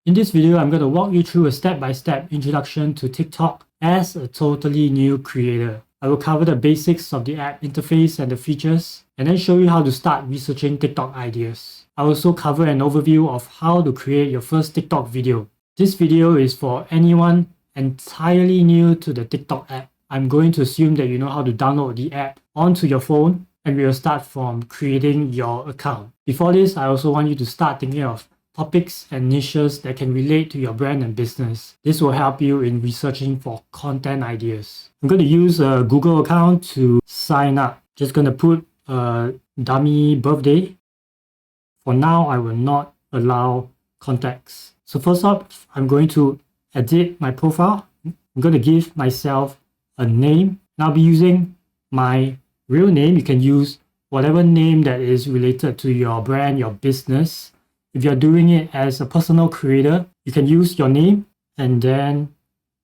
In this video, I'm going to walk you through a step-by-step introduction to TikTok as a totally new creator. I will cover the basics of the app interface and the features, and then show you how to start researching TikTok ideas. I will also cover an overview of how to create your first TikTok video. This video is for anyone entirely new to the TikTok app. I'm going to assume that you know how to download the app onto your phone, and we will start from creating your account. Before this, I also want you to start thinking of topics and niches that can relate to your brand and business. This will help you in researching for content ideas. I'm going to use a Google account to sign up. Just going to put a dummy birthday. For now, I will not allow contacts. So first up, I'm going to edit my profile. I'm going to give myself a name. And I'll be using my real name. You can use whatever name that is related to your brand, your business. If you're doing it as a personal creator, you can use your name and then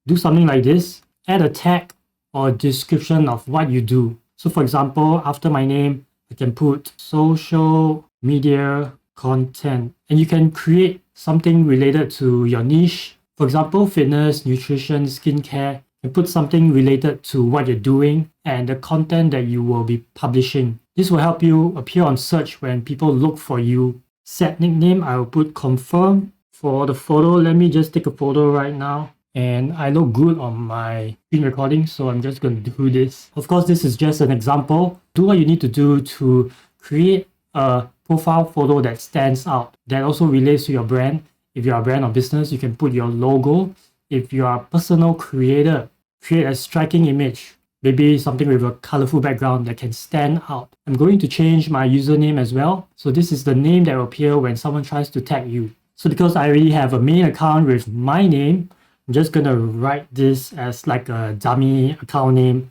do something like this. Add a tag or a description of what you do. So for example, after my name, I can put social media content, and you can create something related to your niche. For example, fitness, nutrition, skincare. You put something related to what you're doing and the content that you will be publishing. This will help you appear on search when people look for you. Set nickname, I will put confirm. For the photo, let me just take a photo right now. And I look good on my screen recording, so I'm just going to do this. Of course, this is just an example. Do what you need to do to create a profile photo that stands out, that also relates to your brand. If you're a brand or business, you can put your logo. If you are a personal creator, create a striking image. Maybe something with a colorful background that can stand out. I'm going to change my username as well. So this is the name that will appear when someone tries to tag you. So because I already have a main account with my name, I'm just going to write this as like a dummy account name.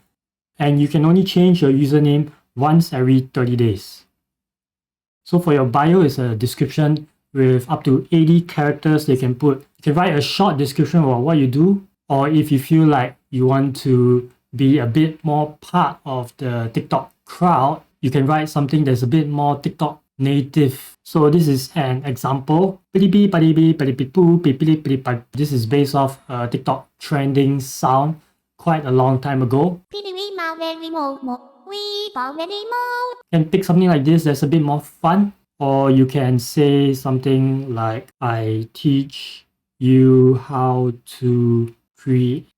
And you can only change your username once every 30 days. So for your bio is a description with up to 80 characters they can put. You can write a short description about what you do, or if you feel like you want to be a bit more part of the TikTok crowd, you can write something that's a bit more TikTok native. So this is an example. This is based off a TikTok trending sound quite a long time ago. You can pick something like this that's a bit more fun, or you can say something like, I teach you how to create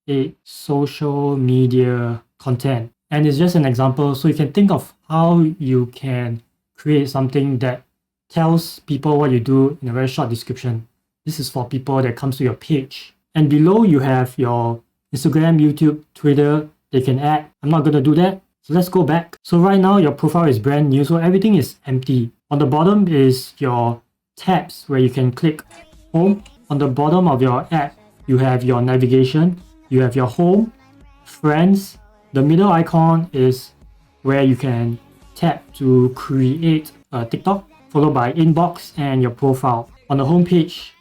social media content. And it's just an example, so you can think of how you can create something that tells people what you do in a very short description. This is for people that comes to your page. And below you have your Instagram, YouTube, Twitter, they can add. I'm not going to do that. So let's go back. So right now your profile is brand new, so everything is empty. On the bottom is your tabs where you can click home. On the bottom of your app, you have your navigation, you have your home, friends. The middle icon is where you can tap to create a TikTok, followed by inbox and your profile. On the home page,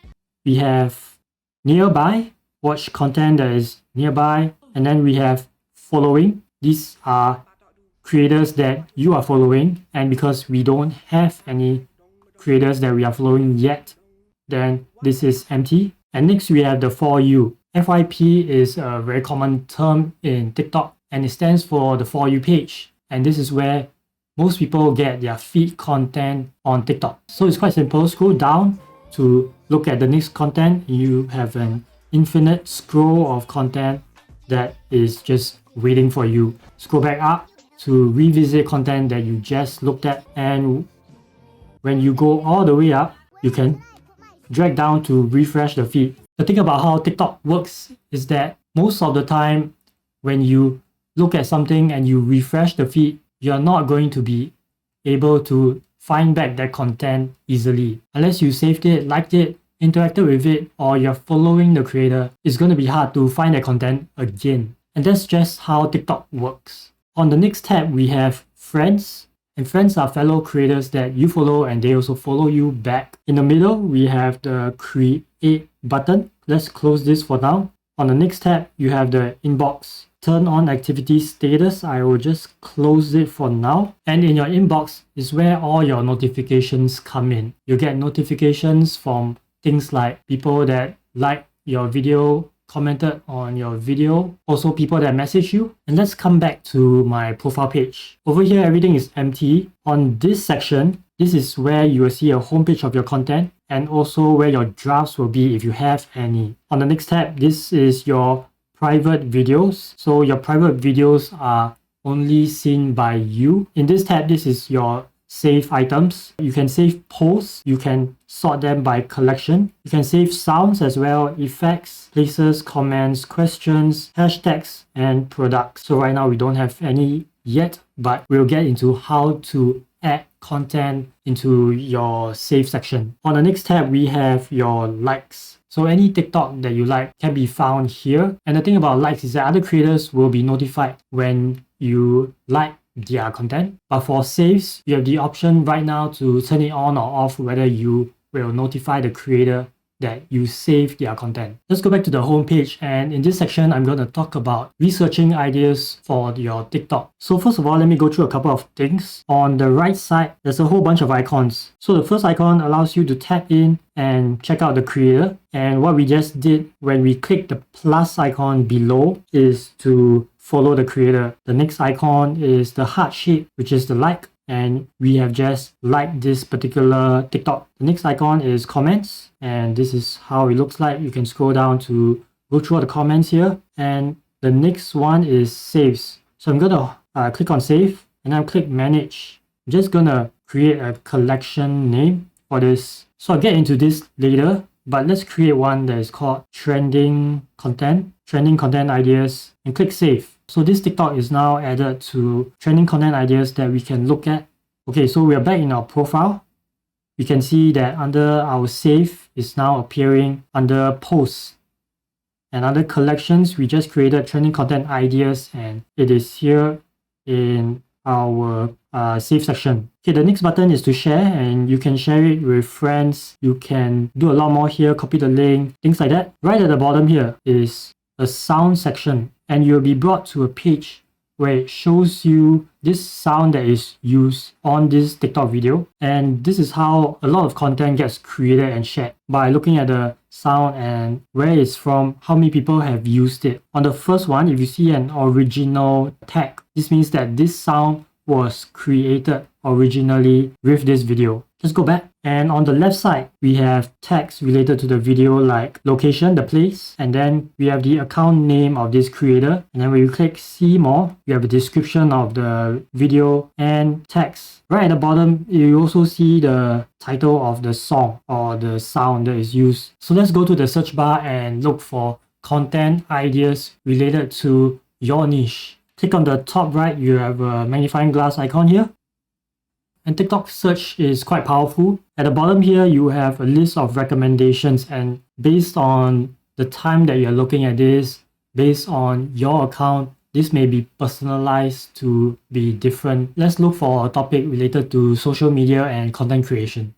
we have nearby, watch content that is nearby, and then we have following. These are creators that you are following, and because we don't have any creators that we are following yet, then this is empty. And next we have the For You. FYP is a very common term in TikTok, and it stands for the For You page. And this is where most people get their feed content on TikTok. So it's quite simple. Scroll down to look at the next content. You have an infinite scroll of content that is just waiting for you. Scroll back up to revisit content that you just looked at. And when you go all the way up, you can drag down to refresh the feed. The thing about how TikTok works is that most of the time when you look at something and you refresh the feed, you're not going to be able to find back that content easily. Unless you saved it, liked it, interacted with it, or you're following the creator, it's going to be hard to find that content again. And that's just how TikTok works. On the next tab, we have friends. And friends are fellow creators that you follow and they also follow you back. In the middle, we have the create button. Let's close this for now. On the next tab, you have the inbox. Turn on activity status. I will just close it for now. And in your inbox is where all your notifications come in. You get notifications from things like people that like your video, commented on your video, also people that message you. And let's come back to my profile page. Over here, everything is empty. On this section, this is where you will see a homepage of your content and also where your drafts will be if you have any. On the next tab, this is your private videos. So your private videos are only seen by you. In this tab, this is your save items. You can save posts, you can sort them by collection, you can save sounds as well, effects, places, comments, questions, hashtags, and products. So right now we don't have any yet, but we'll get into how to add content into your save section. On the next tab, we have your likes. So any TikTok that you like can be found here. And the thing about likes is that other creators will be notified when you like their content. But for saves, you have the option right now to turn it on or off, whether you will notify the creator that you save their content. Let's go back to the home page, and in this section I'm going to talk about researching ideas for your TikTok. So first of all, let me go through a couple of things. On the right side, there's a whole bunch of icons. So the first icon allows you to tap in and check out the creator, and what we just did when we click the plus icon below is to follow the creator. The next icon is the heart shape, which is the like, and we have just liked this particular TikTok. The next icon is comments, and this is how it looks like. You can scroll down to go through all the comments here. And the next one is saves. So I'm gonna click on save, and I'll click manage. I'm just gonna create a collection name for this. So I'll get into this later, but let's create one that is called trending content ideas, and click save. So this TikTok is now added to trending content ideas that we can look at. Okay, so we are back in our profile. You can see that under our save is now appearing under posts. And under collections, we just created trending content ideas, and it is here in our save section. Okay, the next button is to share, and you can share it with friends. You can do a lot more here, copy the link, things like that. Right at the bottom here is a sound section, and you'll be brought to a page where it shows you this sound that is used on this TikTok video. And this is how a lot of content gets created and shared, by looking at the sound and where it's from, how many people have used it. On the first one, if you see an original tag, this means that this sound was created originally with this video. Let's go back, and on the left side we have tags related to the video, like location, the place, and then we have the account name of this creator. And then when you click see more, you have a description of the video and text. Right at the bottom, you also see the title of the song or the sound that is used. So let's go to the search bar and look for content ideas related to your niche. Click on the top right, you have a magnifying glass icon here. And TikTok search is quite powerful. At the bottom here, you have a list of recommendations, and based on the time that you're looking at this, based on your account, this may be personalized to be different. Let's look for a topic related to social media and content creation.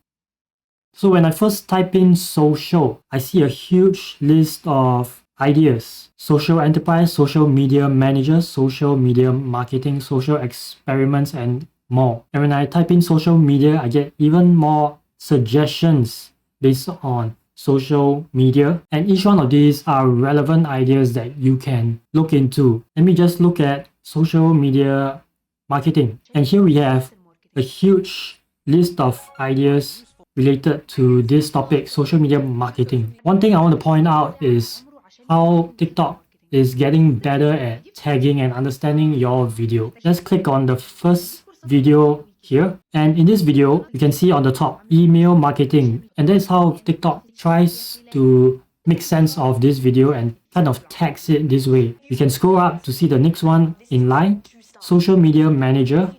So when I first type in social, I see a huge list of ideas: social enterprise, social media manager, social media marketing, social experiments, and more. And when I type in social media, I get even more suggestions based on social media, and each one of these are relevant ideas that you can look into. Let me just look at social media marketing, and here we have a huge list of ideas related to this topic, social media marketing. One thing I want to point out is how TikTok is getting better at tagging and understanding your video. Let's click on the first video here, and in this video you can see on the top email marketing, and that's how TikTok tries to make sense of this video and kind of tags it this way. You can scroll up to see the next one in line: social media manager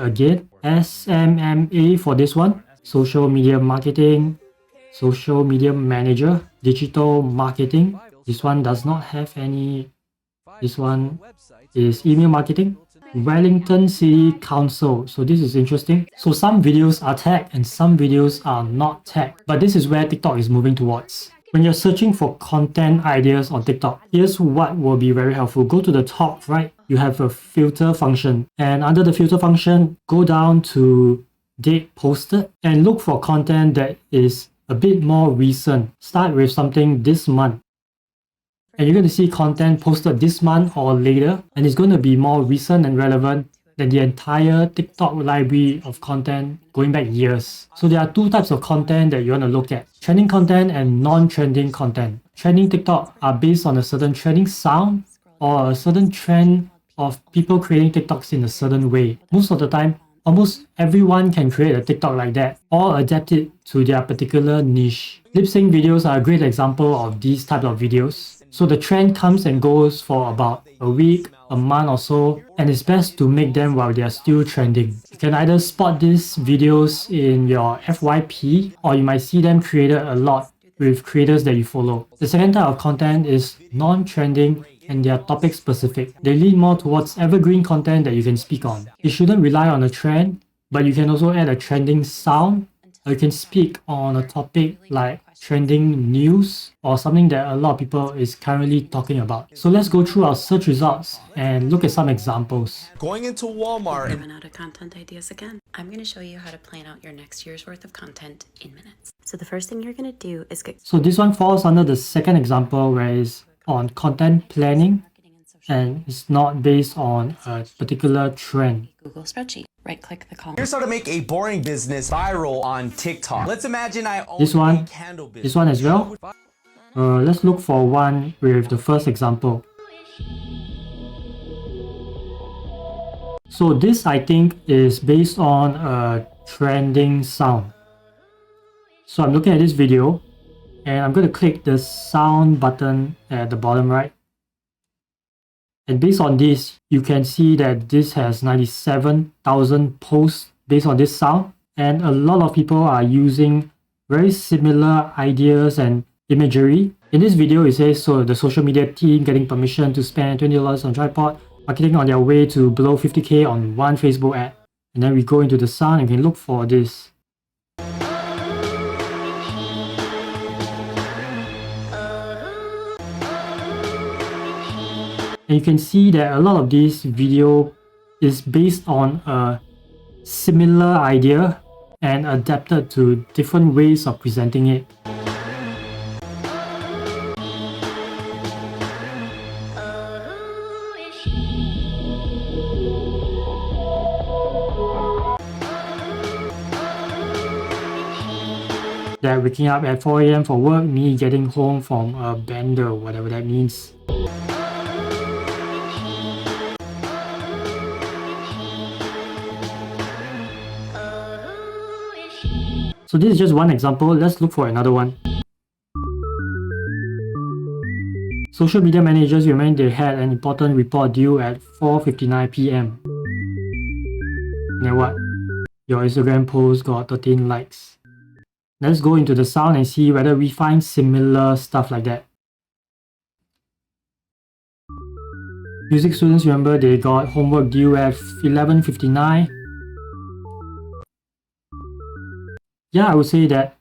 again, SMMA for this one, social media marketing, social media manager, digital marketing. This one does not have any. This one is email marketing, Wellington City Council. So this is interesting. So some videos are tagged and some videos are not tagged, but this is where TikTok is moving towards. When you're searching for content ideas on TikTok, here's what will be very helpful. Go to the top right, you have a filter function, and under the filter function, go down to date posted and look for content that is a bit more recent. Start with something this month. And you're going to see content posted this month or later, and it's going to be more recent and relevant than the entire TikTok library of content going back years. So there are two types of content that you want to look at: trending content and non-trending content. Trending TikTok are based on a certain trending sound or a certain trend of people creating TikToks in a certain way. Most of the time, almost everyone can create a TikTok like that or adapt it to their particular niche. Lip sync videos are a great example of these type of videos. So the trend comes and goes for about a week, a month or so, and it's best to make them while they are still trending. You can either spot these videos in your FYP, or you might see them created a lot with creators that you follow. The second type of content is non-trending and they are topic specific. They lean more towards evergreen content that you can speak on. You shouldn't rely on a trend, but you can also add a trending sound, or you can speak on a topic like trending news or something that a lot of people is currently talking about. So let's go through our search results and look at some examples. Going into Walmart Running out of content ideas again. I'm going to show you how to plan out your next year's worth of content in minutes. So the first thing you're going to do is get... So this one falls under the second example, where it's on content planning and it's not based on a particular trend. Google spreadsheet. Right-click the column. Here's how to make a boring business viral on TikTok. Let's imagine I own This a one, candle business. this one as well. Let's look for one with the first example. So this, I think, is based on a trending sound. So I'm looking at this video and I'm going to click the sound button at the bottom right. And based on this, you can see that this has 97,000 posts based on this sound. And a lot of people are using very similar ideas and imagery. In this video, it says, so the social media team getting permission to spend $20 on tripod, marketing on their way to below 50K on one Facebook ad. And then we go into the sound and we can look for this. And you can see that a lot of this video is based on a similar idea and adapted to different ways of presenting it. That waking up at 4 AM for work, me getting home from a bender, whatever that means. So this is just one example. Let's look for another one. Social media managers remind they had an important report due at 4:59 PM. And then what? Your Instagram post got 13 likes. Let's go into the sound and see whether we find similar stuff like that. Music students, remember they got homework due at 11:59. Yeah, I would say that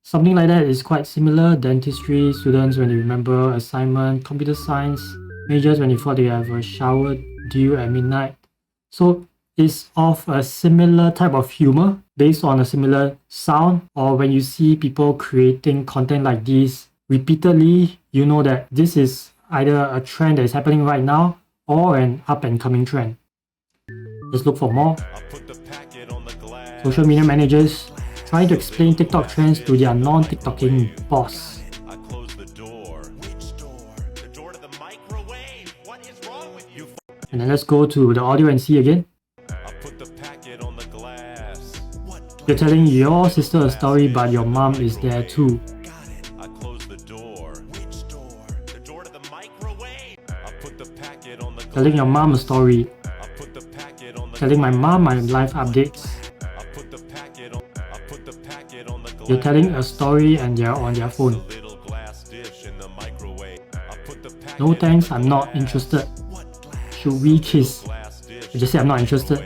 something like that is quite similar. Dentistry students when they remember assignment, computer science majors when they thought they have a shower due at midnight. So it's of a similar type of humor based on a similar sound, or when you see people creating content like this repeatedly, you know that this is either a trend that is happening right now or an up and coming trend. Let's look for more. Social media managers trying to explain TikTok trends to their non-TikToking boss. And then let's go to the audio and see again. You're telling your sister a story, but your mom is there too. Telling your mom a story. Telling my mom my life updates. You're telling a story and they're on their phone. No thanks, I'm not interested. Should we kiss? I just say I'm not interested.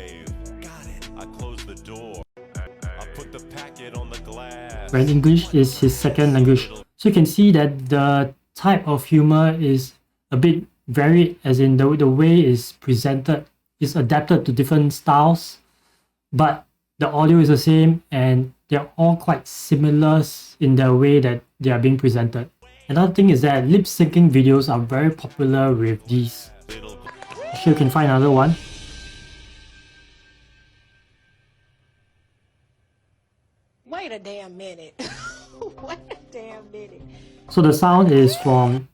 When English is his second language. So you can see that the type of humor is a bit varied, as in the way it's presented is adapted to different styles, but the audio is the same and they're all quite similar in the way that they are being presented. Another thing is that lip syncing videos are very popular with these. I'm sure you can find another one. Wait a damn minute. Wait a damn minute. So the sound is from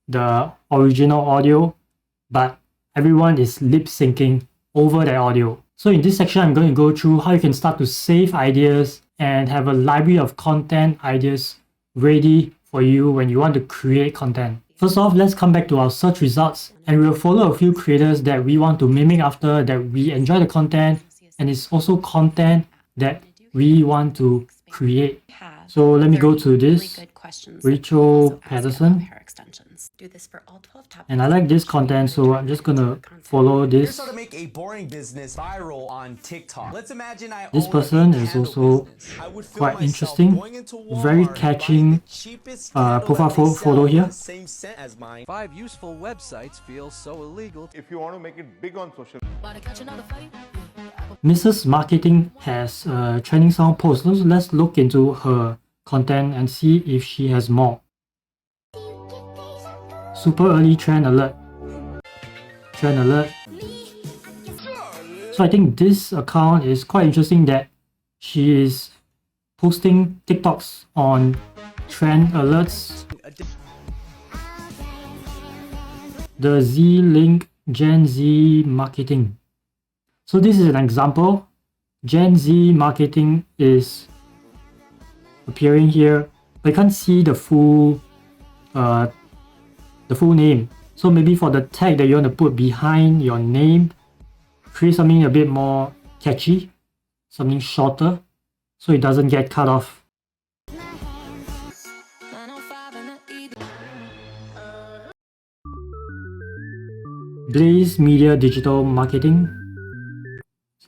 the original audio, but everyone is lip syncing over that audio. So in this section, I'm going to go through how you can start to save ideas and have a library of content ideas ready for you when you want to create content. First off, let's come back to our search results, and we'll follow a few creators that we want to mimic after, that we enjoy the content, and it's also content that we want to create. So let me go to this, Rachel Patterson. Do this for all 12 top And I like this content, so I'm just gonna follow Here's this. how to make a boring business viral on TikTok. Let's imagine I This own person a is candle also business. I would film quite myself interesting, going into Walmart very and buying catching, the cheapest candle profile that they sell photo with here. the same scent as mine. 5 useful websites feel so illegal. If you want to make it big on social Mrs. Marketing has a trending sound post. So let's look into her content and see if she has more. Super early trend alert. Trend alert. So I think this account is quite interesting that she is posting TikToks on trend alerts. The Z-Link Gen Z Marketing. So this is an example. Gen Z Marketing is appearing here, but you can't see the full name. So maybe for the tag that you want to put behind your name, create something a bit more catchy, something shorter, so it doesn't get cut off. Blaze Media Digital Marketing.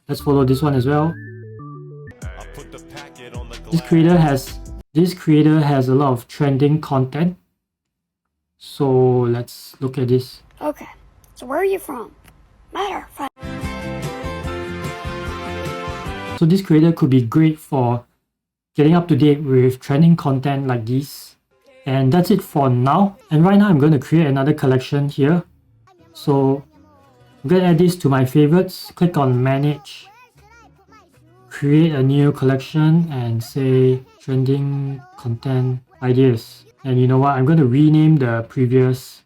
Let's follow this one as well. This creator has a lot of trending content. So let's look at this. Okay, so where are you from? Matter of fact. So this creator could be great for getting up to date with trending content like this. And that's it for now. And right now I'm going to create another collection here. So I'm going to add this to my favorites. Click on manage. Create a new collection and say trending content ideas. And you know what? I'm going to rename the previous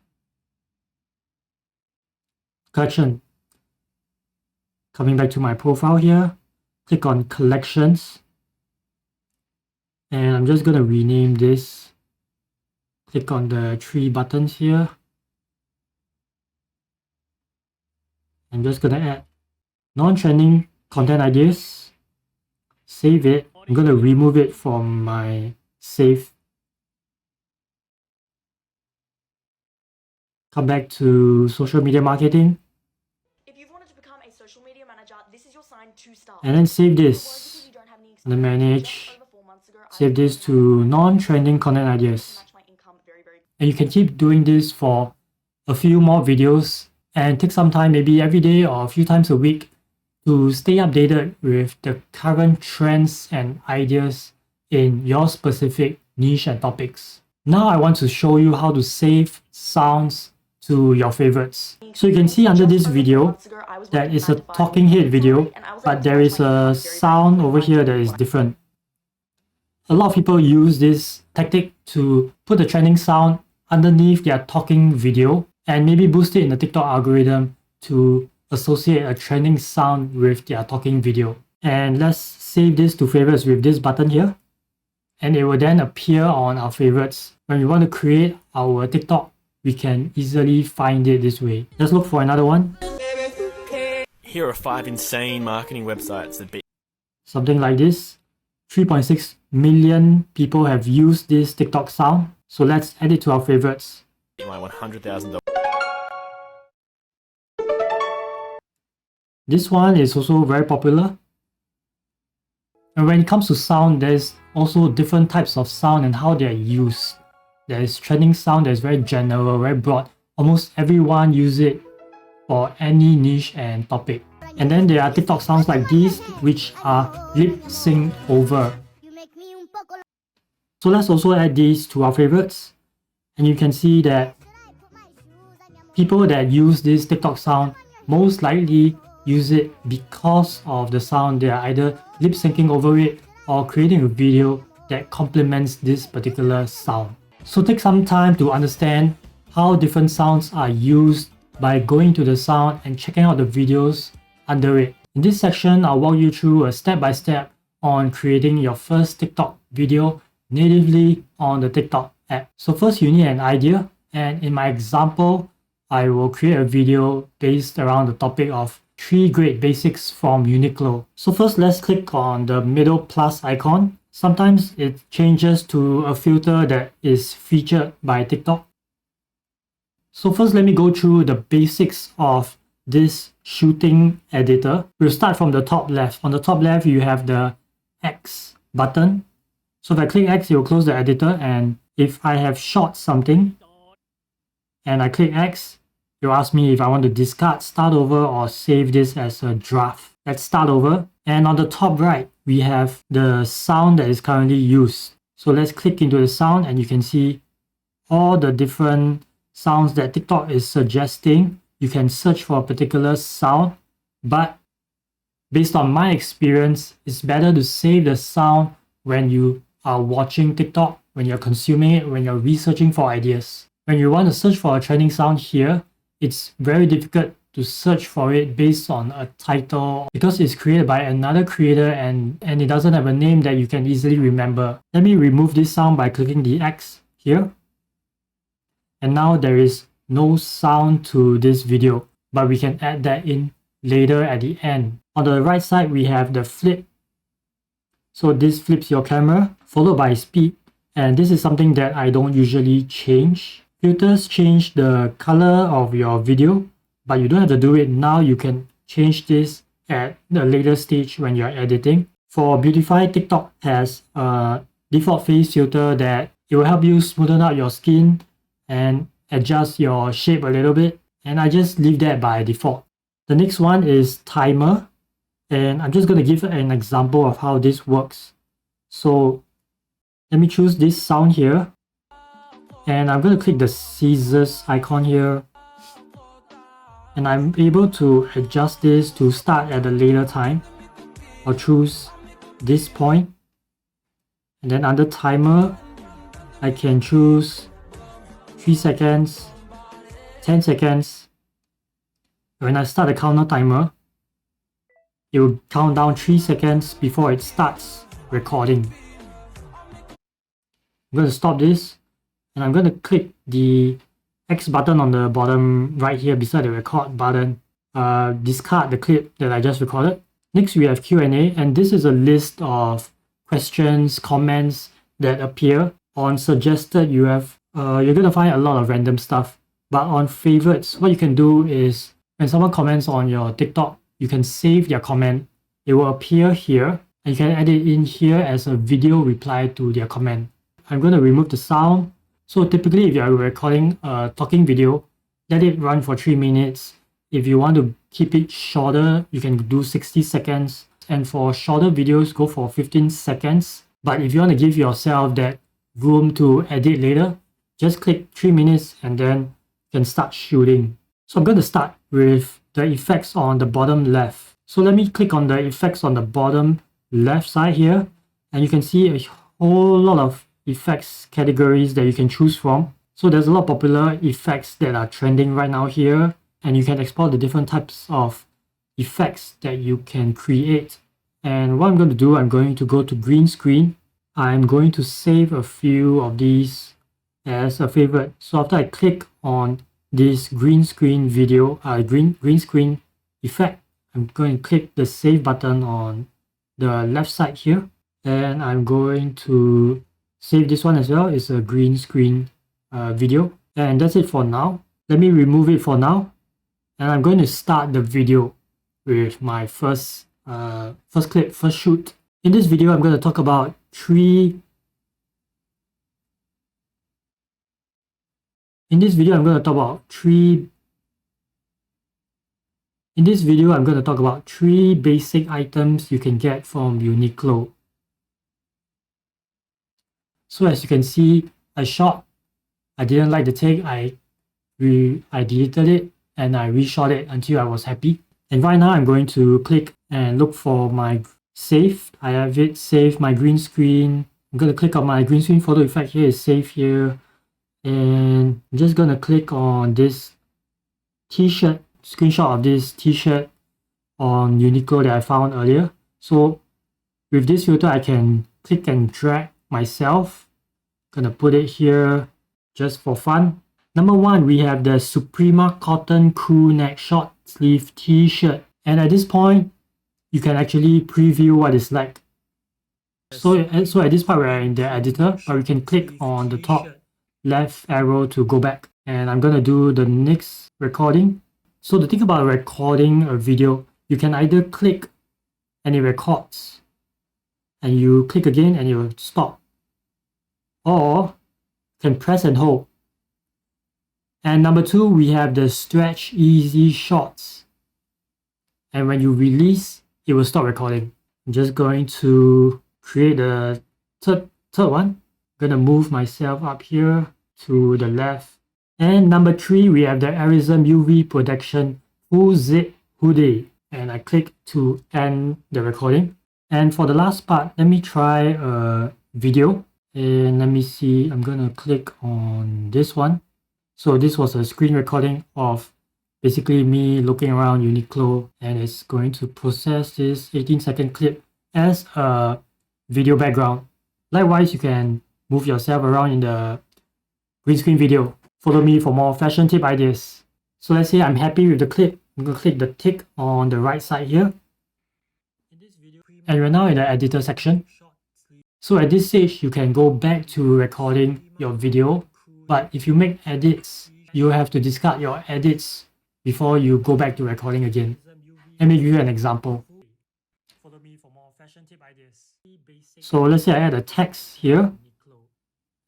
collection. Coming back to my profile here, click on collections. And I'm just going to rename this. Click on the 3 buttons here. I'm just going to add non-trending content ideas. Save it. I'm going to remove it from my save. Come back to social media marketing. If you've wanted to become a social media manager, this is your sign to start. And then save this. And then manage. Save this to non-trending content ideas. And you can keep doing this for a few more videos and take some time, maybe every day or a few times a week, to stay updated with the current trends and ideas in your specific niche and topics. Now I want to show you how to save sounds to your favorites. So you can see under this video that is a talking head video, but there is a sound over here that is different. A lot of people use this tactic to put the trending sound underneath their talking video and maybe boost it in the TikTok algorithm to associate a trending sound with their talking video. And let's save this to favorites with this button here. And it will then appear on our favorites. When we want to create our TikTok, we can easily find it this way. Let's look for another one. Here are 5 insane marketing websites that beat Something like this. 3.6 million people have used this TikTok sound. So let's add it to our favorites. my $100,000. This one is also very popular. And when it comes to sound, there's also different types of sound and how they are used. There is trending sound that is very general, very broad. Almost everyone uses it for any niche and topic. And then there are TikTok sounds like these, which are lip sync over. So let's also add these to our favorites. And you can see that people that use this TikTok sound most likely use it because of the sound. They are either lip syncing over it or creating a video that complements this particular sound. So take some time to understand how different sounds are used by going to the sound and checking out the videos under it. In this section, I'll walk you through a step-by-step on creating your first TikTok video natively on the TikTok app. So first you need an idea, and in my example, I will create a video based around the topic of 3 great basics from Uniqlo. So first, let's click on the middle plus icon. Sometimes it changes to a filter that is featured by TikTok. So first, let me go through the basics of this shooting editor. We'll start from the top left. On the top left, you have the X button. So if I click X, it will close the editor, and if I have shot something and I click X, it will ask me if I want to discard, start over, or save this as a draft. Let's start over. And on the top right, we have the sound that is currently used. So let's click into the sound, and you can see all the different sounds that TikTok is suggesting. You can search for a particular sound, but based on my experience, it's better to save the sound when you are watching TikTok, when you're consuming it, when you're researching for ideas. When you want to search for a trending sound here, it's very difficult to search for it based on a title because it's created by another creator and it doesn't have a name that you can easily remember. Let me remove this sound by clicking the X here. And now there is no sound to this video, but we can add that in later at the end. On the right side, we have the flip. So this flips your camera, followed by speed. And this is something that I don't usually change. Filters change the color of your video, but you don't have to do it now. You can change this at the later stage when you're editing. For Beautify, TikTok has a default face filter that it will help you smoothen out your skin and adjust your shape a little bit, and I just leave that by default. The next one is timer, and I'm just going to give an example of how this works. So let me choose this sound here, and I'm going to click the scissors icon here, and I'm able to adjust this to start at a later time. I'll choose this point, and then under timer I can choose 3 seconds, 10 seconds. When I start the counter timer, it will count down 3 seconds before it starts recording. I'm going to stop this, and I'm going to click the X button on the bottom right here beside the record button. Discard the clip that I just recorded. Next we have Q&A, and this is a list of questions, comments that appear. On suggested, you're going to find a lot of random stuff. But on favorites, what you can do is when someone comments on your TikTok, you can save their comment. It will appear here, and you can add it in here as a video reply to their comment. I'm going to remove the sound. So typically, if you're recording a talking video, let it run for 3 minutes. If you want to keep it shorter, you can do 60 seconds. And for shorter videos, go for 15 seconds. But if you want to give yourself that room to edit later, just click 3 minutes and then you can start shooting. So I'm going to start with the effects on the bottom left. So let me click on the effects on the bottom left side here, and you can see a whole lot of effects categories that you can choose from. So there's a lot of popular effects that are trending right now here, and you can explore the different types of effects that you can create. And what I'm going to do, I'm going to go to green screen. I'm going to save a few of these as a favorite. So after I click on this green screen video, green screen effect, I'm going to click the save button on the left side here, and I'm going to save this one as well. It's a green screen video, and that's it for now. Let me remove it for now, and I'm going to start the video with my first shoot. In this video, I'm going to talk about three basic items you can get from Uniqlo. So as you can see, I shot, I didn't like the take, I deleted it and I reshot it until I was happy. And right now I'm going to click and look for my save. I have it saved, my green screen. I'm going to click on my green screen photo effect here, is saved here. And I'm just going to click on this t-shirt, screenshot of this t-shirt on Uniqlo that I found earlier. So with this filter, I can click and drag myself. Gonna put it here just for fun. Number 1, we have the Suprema cotton crew neck short sleeve t-shirt. And at this point, you can actually preview what it's like. So at this part, we're in the editor, but we can click on the top left arrow to go back. And I'm gonna do the next recording. So the thing about recording a video, you can either click and it records, and you click again and it will stop, or you can press and hold. And number 2, we have the stretch easy shots, and when you release, it will stop recording. I'm just going to create the third one. I'm gonna move myself up here to the left. And number 3, we have the Arism UV Protection Full Zip Hoodie, and I click to end the recording. And for the last part, let me try a video, and let me see, I'm gonna click on this one. So this was a screen recording of basically me looking around Uniqlo, and it's going to process this 18-second clip as a video background. Likewise, you can move yourself around in the green screen video. Follow me for more fashion tip ideas. So let's say I'm happy with the clip. I'm going to click the tick on the right side here. And we're now in the editor section. So at this stage, you can go back to recording your video. But if you make edits, you have to discard your edits before you go back to recording again. Let me give you an example. So let's say I add a text here,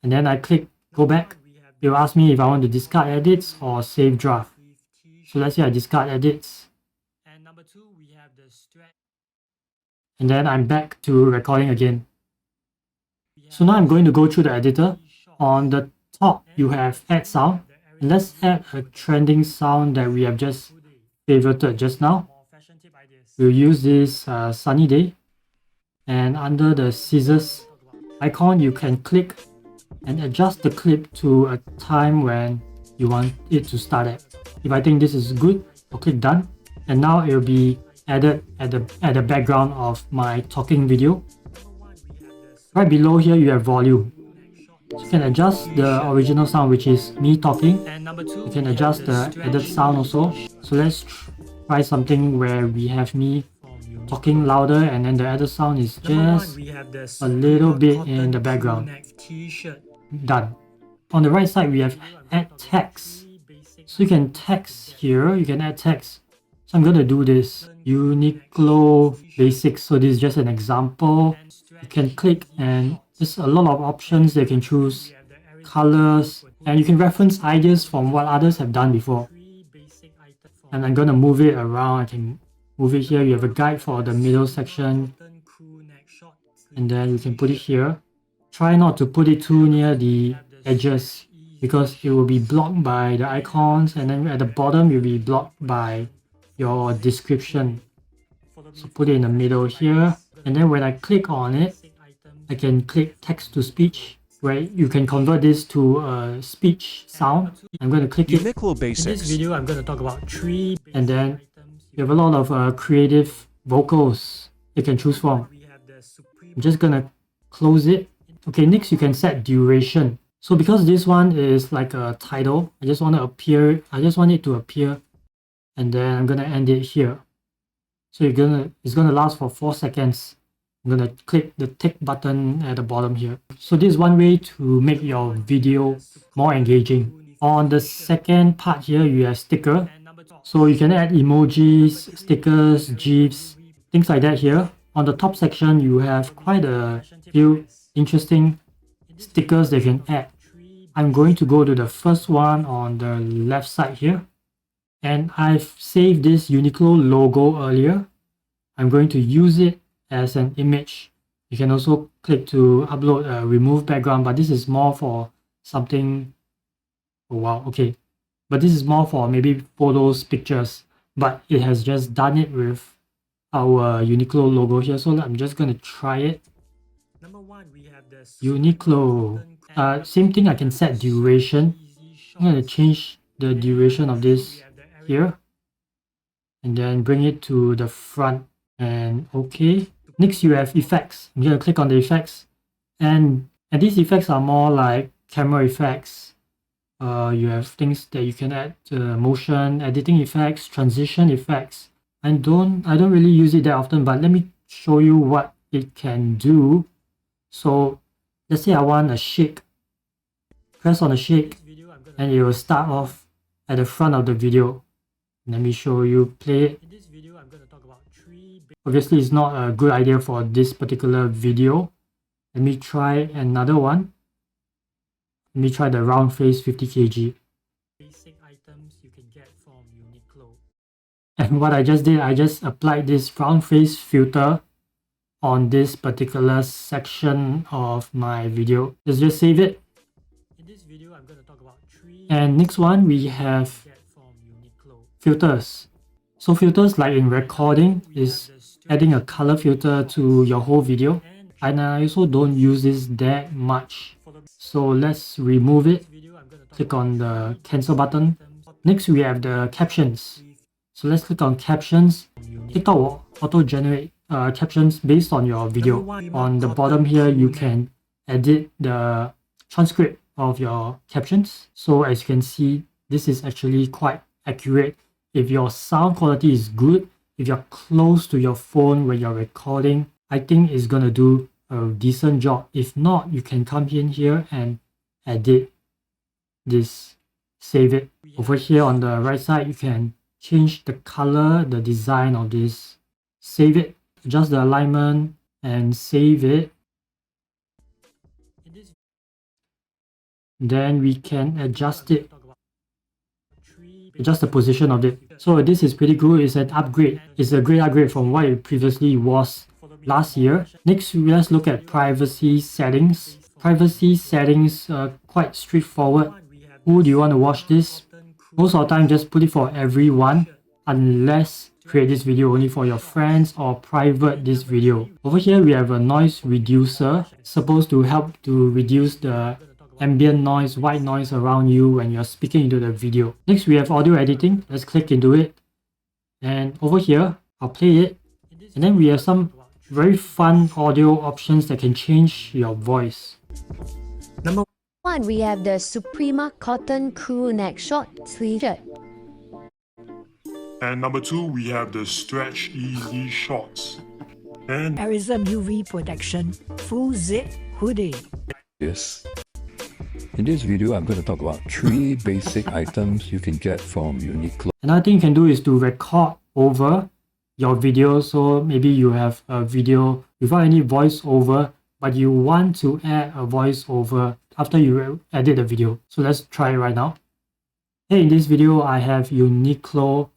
and then I click go back. It will ask me if I want to discard edits or save draft. So let's say I discard edits. And then I'm back to recording again. So now I'm going to go through the editor. On the top, you have add sound. And let's add a trending sound that we have just favorited just now. We'll use this sunny day. And under the scissors icon, you can click and adjust the clip to a time when you want it to start at. If I think this is good, I'll click done. And now it will be added at the background of my talking video. Right below here, you have volume. So you can adjust the original sound, which is me talking. You can adjust the added sound also. So let's try something where we have me talking louder and then the added sound is just a little bit in the background. Done. On the right side, we have add text. So you can text here, you can add text. So I'm going to do this. Uniqlo Basics. So this is just an example. You can click and there's a lot of options that you can choose. Colors. And you can reference ideas from what others have done before. And I'm going to move it around. I can move it here. You have a guide for the middle section. And then you can put it here. Try not to put it too near the edges because it will be blocked by the icons, and then at the bottom you'll be blocked by your description. So put it in the middle here, and then when I click on it, I can click text to speech, where you can convert this to a speech sound. I'm going to click it. Uniqlo Basics. In this video, I'm going to talk about 3, and then you have a lot of creative vocals you can choose from. I'm just going to close it. Okay, next you can set duration. So because this one is like a title, I just want it to appear, and then I'm gonna end it here. So it's gonna last for 4 seconds. I'm gonna click the tick button at the bottom here. So this is one way to make your video more engaging. On the second part here, you have sticker. So you can add emojis, stickers, GIFs, things like that here. On the top section, you have quite a few interesting stickers that you can add. I'm going to go to the first one on the left side here. And I've saved this Uniqlo logo earlier. I'm going to use it as an image You can also click to upload a remove background, but this is more for something. Oh wow, okay. But this is more for maybe photos, pictures, but it has just done it with our Uniqlo logo here. So I'm just going to try it. Number one, we have the Uniqlo. Same thing, I can set duration. I'm going to change the duration of this here and then bring it to the front and okay. Next, you have effects. I'm going to click on the effects, and these effects are more like camera effects. You have things that you can add, motion, editing effects, transition effects. I don't really use it that often, but let me show you what it can do. So let's say I want a shake. Press on a shake and it will start off at the front of the video. Let me show you, play it. In this video, I'm going to talk about obviously, it's not a good idea for this particular video. Let me try another one. Let me try the round face 50 kg. Basic items you can get from Uniqlo. And what I just did, I just applied this round face filter on this particular section of my video. Let's just save it. In this video, I'm going to talk about and next one, we have filters. So filters, like in recording, is adding a color filter to your whole video. And I also don't use this that much. So let's remove it. Click on the cancel button. Next, we have the captions. So let's click on captions. TikTok will auto-generate captions based on your video. On the bottom here, you can edit the transcript of your captions. So as you can see, this is actually quite accurate. If your sound quality is good, if you're close to your phone when you're recording, I think it's gonna do a decent job. If not, you can come in here and edit this, save it. Over here on the right side, you can change the color, the design of this, save it, adjust the alignment and save it. Then we can adjust it, adjust the position of it. So this is pretty good. It's an upgrade. It's a great upgrade from what it previously was last year. Next, let's look at privacy settings. Privacy settings are quite straightforward. Who do you want to watch this? Most of the time, just put it for everyone, unless create this video only for your friends or private this video. Over here, we have a noise reducer, supposed to help to reduce the ambient noise, white noise around you when you're speaking into the video. Next, we have audio editing. Let's click into it. And over here, I'll play it. And then we have some very fun audio options that can change your voice. Number one, we have the Suprema Cotton Crew Neck Short Sleeve Shirt. And number two, we have the Stretch Easy Shorts. And Arism UV Protection Full Zip Hoodie. Yes. In this video, I'm going to talk about 3 basic items you can get from Uniqlo. Another thing you can do is to record over your video. So maybe you have a video without any voiceover, but you want to add a voiceover after you edit the video. So let's try it right now. Hey, in this video, I have Uniqlo.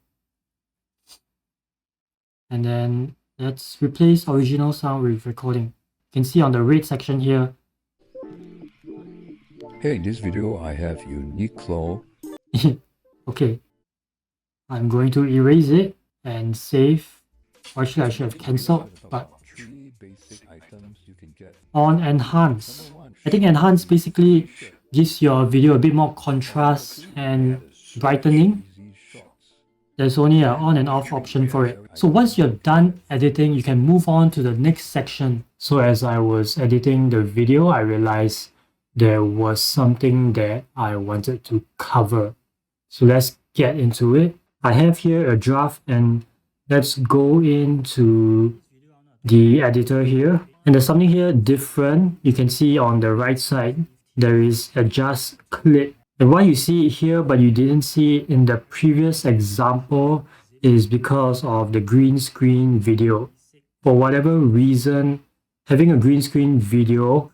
And then let's replace original sound with recording. You can see on the red section here. Hey, in this video, I have Uniqlo. Okay. I'm going to erase it and save. Actually, I should have cancelled, but on enhance. I think enhance basically gives your video a bit more contrast and brightening. There's only an on and off option for it. So once you're done editing, you can move on to the next section. So as I was editing the video, I realized there was something that I wanted to cover. So let's get into it. I have here a draft and let's go into the editor here. And there's something here different. You can see on the right side, there is adjust clip. And why you see it here but you didn't see it in the previous example is because of the green screen video. For whatever reason, having a green screen video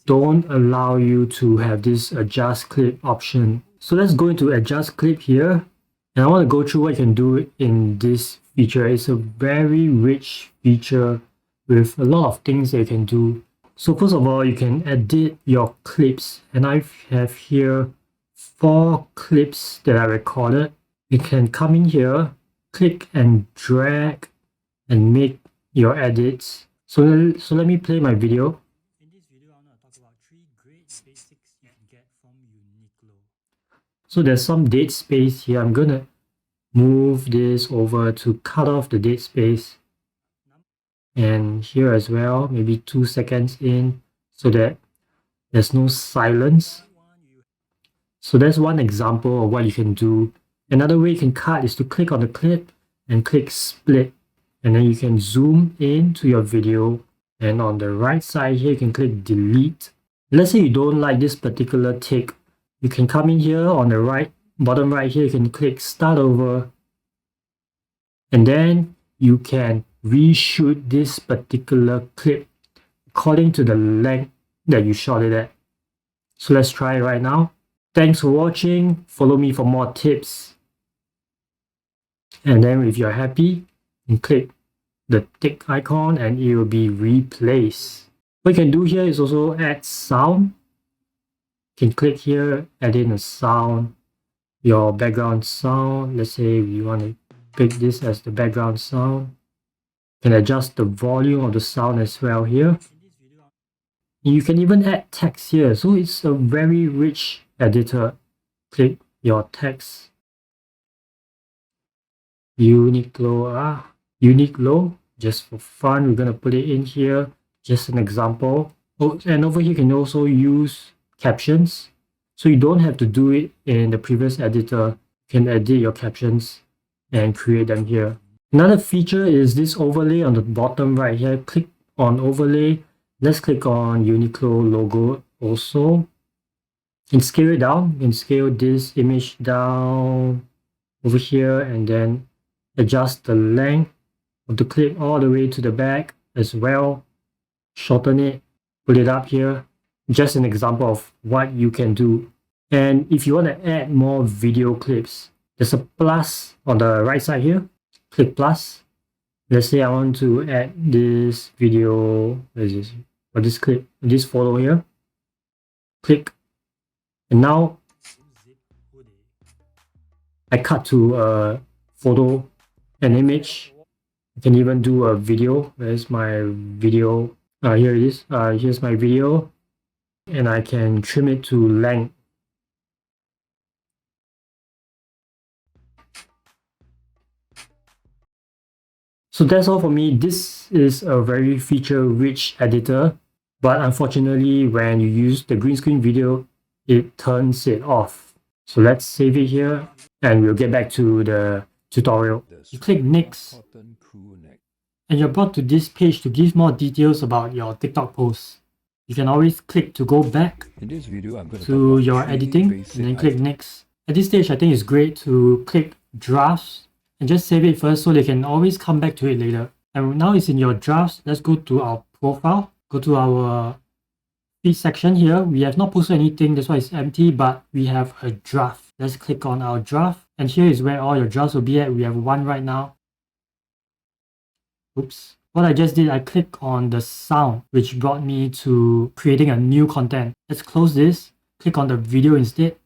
don't allow you to have this adjust clip option. So let's go into adjust clip here. And I want to go through what you can do in this feature. It's a very rich feature with a lot of things that you can do. So first of all, you can edit your clips, and I have here 4 clips that I recorded. You can come in here, click and drag and make your edits. So let me play my video. In this video, I'm going to talk about 3 great basics you can get from Uniqlo. So there's some dead space here. I'm going to move this over to cut off the dead space. And here as well, maybe 2 seconds in so that there's no silence. So that's one example of what you can do. Another way you can cut is to click on the clip and click split. And then you can zoom into your video. And on the right side here, you can click delete. Let's say you don't like this particular take. You can come in here on the right, bottom right here, you can click start over. And then you can reshoot this particular clip according to the length that you shot it at. So let's try it right now. Thanks for watching. Follow me for more tips. And then if you're happy, you click the tick icon and it will be replaced. What you can do here is also add sound. You can click here, add in a sound, your background sound. Let's say we want to pick this as the background sound. You can adjust the volume of the sound as well here. You can even add text here. So it's a very rich editor. Click your text. Uniqlo, just for fun, we're going to put it in here, just an example. Oh, and over here you can also use captions, so you don't have to do it in the previous editor. You can edit your captions and create them here. Another feature is this overlay on the bottom right here. Click on overlay. Let's click on Uniqlo logo also, and scale it down. You can scale this image down over here and then adjust the length of the clip all the way to the back as well. Shorten it, put it up here. Just an example of what you can do. And if you want to add more video clips, there's a plus on the right side here. Click plus. Let's say I want to add this video, what is this? Or this clip, this photo here. Click. And now I cut to a photo, an image. I can even do a video. Where's my video? Here it is. Here's my video. And I can trim it to length. So that's all for me. This is a very feature-rich editor, but unfortunately, when you use the green screen video, it turns it off. So let's save it here, and we'll get back to the tutorial. You click next, and you're brought to this page to give more details about your TikTok posts. You can always click to go back to your editing, and then click next. At this stage, I think it's great to click drafts and just save it first so they can always come back to it later. And now it's in your drafts. Let's go to our profile, go to our feed section here. We have not posted anything, that's why it's empty, but we have a draft. Let's click on our draft, and here is where all your drafts will be at. We have one right now. Oops. What I just did, I clicked on the sound, which brought me to creating a new content. Let's close this, click on the video instead,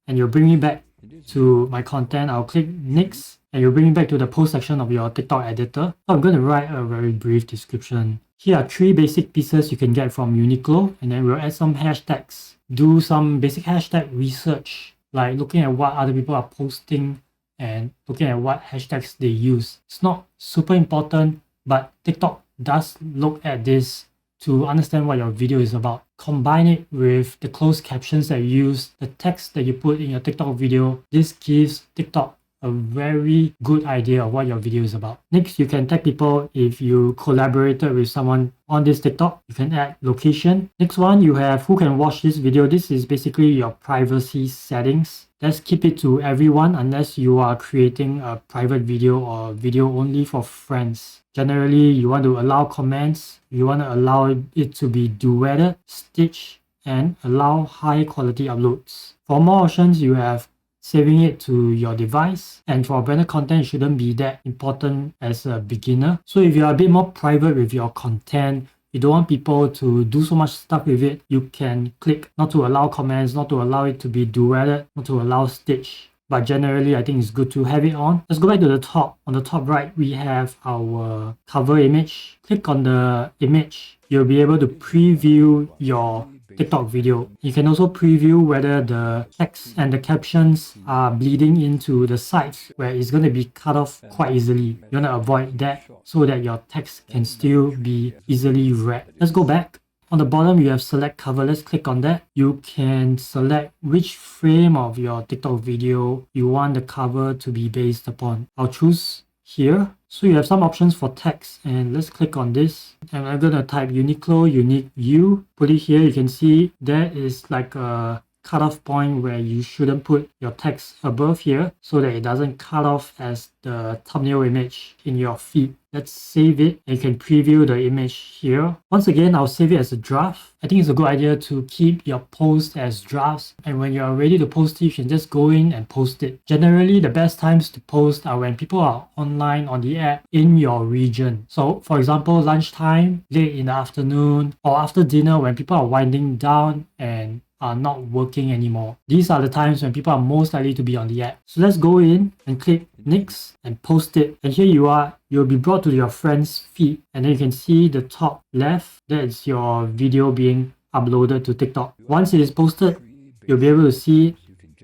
and you'll bring me back to my content. I'll click next, and you'll bring me back to the post section of your TikTok editor. So I'm going to write a very brief description. Here are 3 basic pieces you can get from Uniqlo, and then we'll add some hashtags. Do some basic hashtag research, like looking at what other people are posting and looking at what hashtags they use. It's not super important, but TikTok does look at this to understand what your video is about. Combine it with the closed captions that you use, the text that you put in your TikTok video. This gives TikTok a very good idea of what your video is about. Next, you can tag people if you collaborated with someone on this TikTok. You can add location. Next one, you have who can watch this video. This is basically your privacy settings. Let's keep it to everyone unless you are creating a private video or video only for friends. Generally, you want to allow comments. You want to allow it to be duetted, stitched, and allow high quality uploads. For more options, you have saving it to your device. And for branded content, it shouldn't be that important as a beginner. So if you're a bit more private with your content, you don't want people to do so much stuff with it, you can click not to allow comments, not to allow it to be duetted, not to allow stitch. But generally, I think it's good to have it on. Let's go back to the top. On the top right, we have our cover image. Click on the image. You'll be able to preview your TikTok video. You can also preview whether the text and the captions are bleeding into the sides where it's going to be cut off quite easily. You want to avoid that so that your text can still be easily read. Let's go back. On the bottom, you have select cover. Let's click on that. You can select which frame of your TikTok video you want the cover to be based upon. I'll choose here. So you have some options for text, and let's click on this. And I'm going to type Uniqlo Unique U. Put it here. You can see there is like a cutoff point where you shouldn't put your text above here so that it doesn't cut off as the thumbnail image in your feed. Let's save it and you can preview the image here. Once again, I'll save it as a draft. I think it's a good idea to keep your post as drafts, and when you're ready to post it, you can just go in and post it. Generally, the best times to post are when people are online on the app in your region. So for example, lunchtime, late in the afternoon, or after dinner when people are winding down and are not working anymore. These are the times when people are most likely to be on the app. So let's go in and click next and post it. And here you are. You'll be brought to your friend's feed. And then you can see the top left. That is your video being uploaded to TikTok. Once it is posted, you'll be able to see it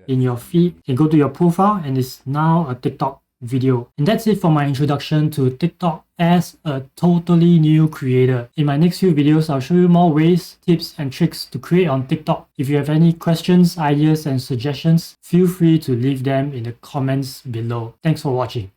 in your feed. You can go to your profile and it's now a TikTok video. And that's it for my introduction to TikTok as a totally new creator. In my next few videos, I'll show you more ways, tips, and tricks to create on TikTok. If you have any questions, ideas, and suggestions, feel free to leave them in the comments below. Thanks for watching.